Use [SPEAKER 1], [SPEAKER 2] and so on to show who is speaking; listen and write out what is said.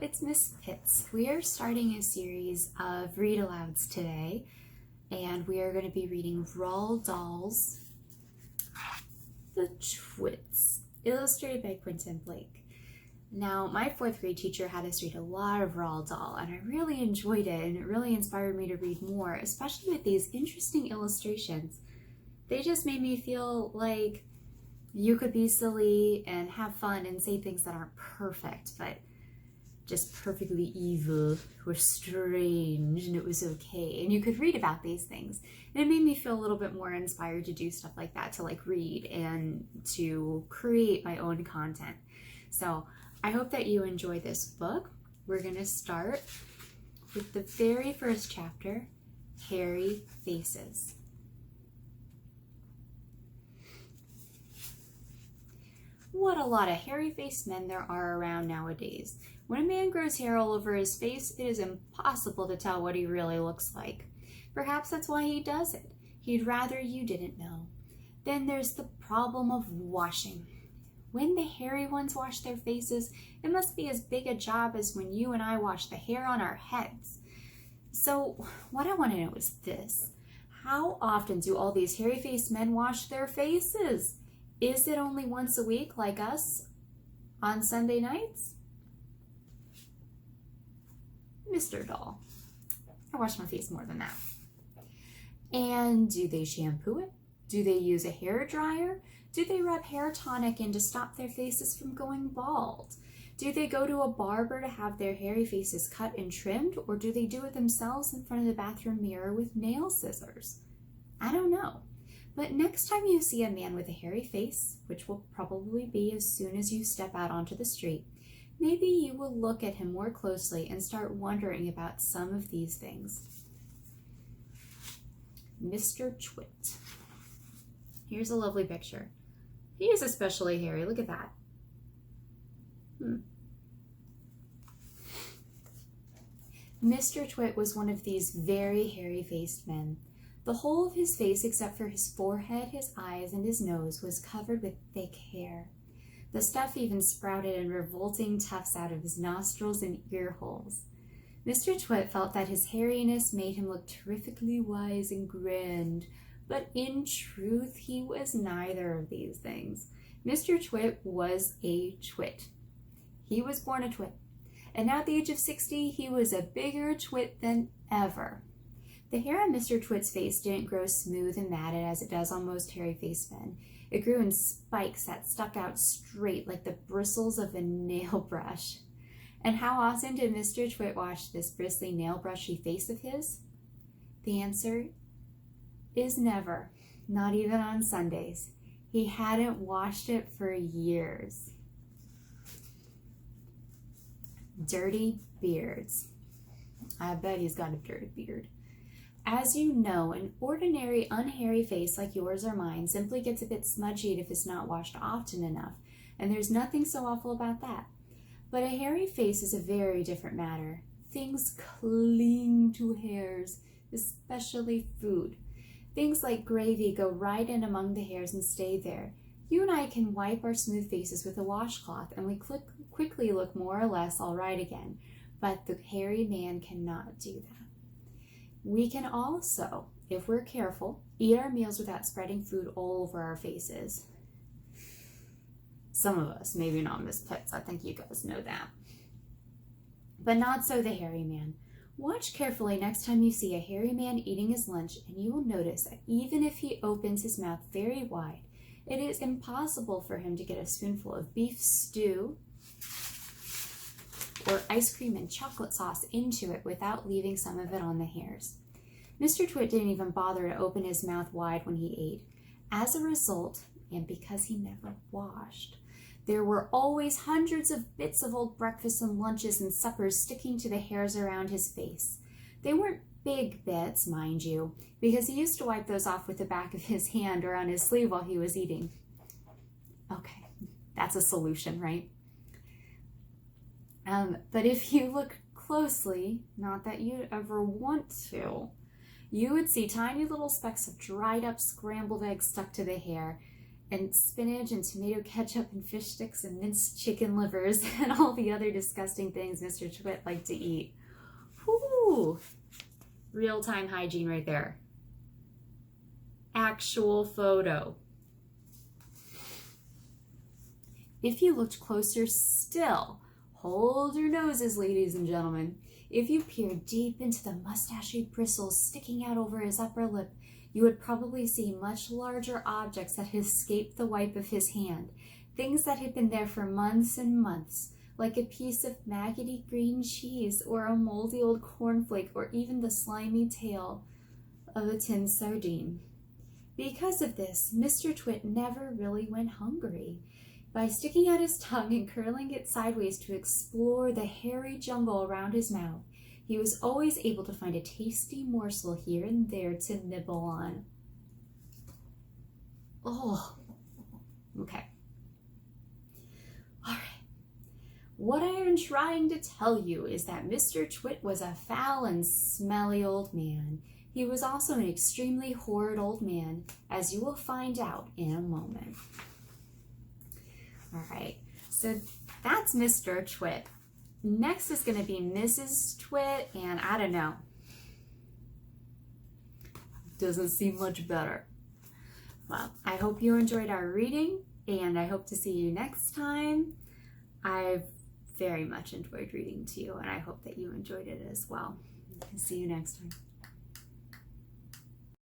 [SPEAKER 1] it's Miss Pitts. We are starting a series of read alouds today, and we are going to be reading Roald Dahl's The Twits, illustrated by Quentin Blake. Now, my fourth grade teacher had us read a lot of Roald Dahl, and I really enjoyed it, and it really inspired me to read more, especially with these interesting illustrations. They just made me feel like you could be silly and have fun and say things that aren't perfect, but just perfectly evil or strange, and it was okay. And you could read about these things. And it made me feel a little bit more inspired to do stuff like that, to like read and to create my own content. So I hope that you enjoy this book. We're gonna start with the very first chapter, Hairy Faces. What a lot of hairy-faced men there are around nowadays. When a man grows hair all over his face, it is impossible to tell what he really looks like. Perhaps that's why he does it. He'd rather you didn't know. Then there's the problem of washing. When the hairy ones wash their faces, it must be as big a job as when you and I wash the hair on our heads. So what I want to know is this. How often do all these hairy-faced men wash their faces? Is it only once a week like us on Sunday nights? Mr. Dahl, I wash my face more than that. And do they shampoo it? Do they use a hair dryer? Do they rub hair tonic in to stop their faces from going bald? Do they go to a barber to have their hairy faces cut and trimmed, or do they do it themselves in front of the bathroom mirror with nail scissors? I don't know. But next time you see a man with a hairy face, which will probably be as soon as you step out onto the street, maybe you will look at him more closely and start wondering about some of these things. Mr. Twit. Here's a lovely picture. He is especially hairy. Look at that. Mr. Twit was one of these very hairy-faced men. The whole of his face, except for his forehead, his eyes, and his nose, was covered with thick hair. The stuff even sprouted in revolting tufts out of his nostrils and ear holes. Mr. Twit felt that his hairiness made him look terrifically wise and grand, but in truth, he was neither of these things. Mr. Twit was a twit. He was born a twit, and at the age of 60, he was a bigger twit than ever. The hair on Mr. Twit's face didn't grow smooth and matted as it does on most hairy-faced men. It grew in spikes that stuck out straight like the bristles of a nail brush. And how often did Mr. Twit wash this bristly nail brushy face of his? The answer is never, not even on Sundays. He hadn't washed it for years. Dirty beards. I bet he's got a dirty beard. As you know, an ordinary unhairy face like yours or mine simply gets a bit smudgy if it's not washed often enough, and there's nothing so awful about that. But a hairy face is a very different matter. Things cling to hairs, especially food. Things like gravy go right in among the hairs and stay there. You and I can wipe our smooth faces with a washcloth, and we quickly look more or less all right again, but the hairy man cannot do that. We can also, if we're careful, eat our meals without spreading food all over our faces. Some of us, maybe not Miss Pitts, I think you guys know that. But not so the hairy man. Watch carefully next time you see a hairy man eating his lunch, and you will notice that even if he opens his mouth very wide, it is impossible for him to get a spoonful of beef stew or ice cream and chocolate sauce into it without leaving some of it on the hairs. Mr. Twit didn't even bother to open his mouth wide when he ate. As a result, and because he never washed, there were always hundreds of bits of old breakfasts and lunches and suppers sticking to the hairs around his face. They weren't big bits, mind you, because he used to wipe those off with the back of his hand or on his sleeve while he was eating. Okay, that's a solution, right? But if you look closely, not that you'd ever want to, you would see tiny little specks of dried up scrambled eggs stuck to the hair, and spinach and tomato ketchup and fish sticks and minced chicken livers and all the other disgusting things Mr. Twit liked to eat. Whoo! Real-time hygiene right there. Actual photo. If you looked closer still, hold your noses, ladies and gentlemen. If you peered deep into the mustachy bristles sticking out over his upper lip, you would probably see much larger objects that had escaped the wipe of his hand, things that had been there for months and months, like a piece of maggoty green cheese or a moldy old cornflake or even the slimy tail of a tin sardine. Because of this, Mr. Twit never really went hungry. By sticking out his tongue and curling it sideways to explore the hairy jungle around his mouth, he was always able to find a tasty morsel here and there to nibble on. Oh, okay. All right. What I am trying to tell you is that Mr. Twit was a foul and smelly old man. He was also an extremely horrid old man, as you will find out in a moment. All right, so that's Mr. Twit. Next is going to be Mrs. Twit, and I don't know. Doesn't seem much better. Well, I hope you enjoyed our reading, and I hope to see you next time. I've very much enjoyed reading to you, and I hope that you enjoyed it as well. See you next time.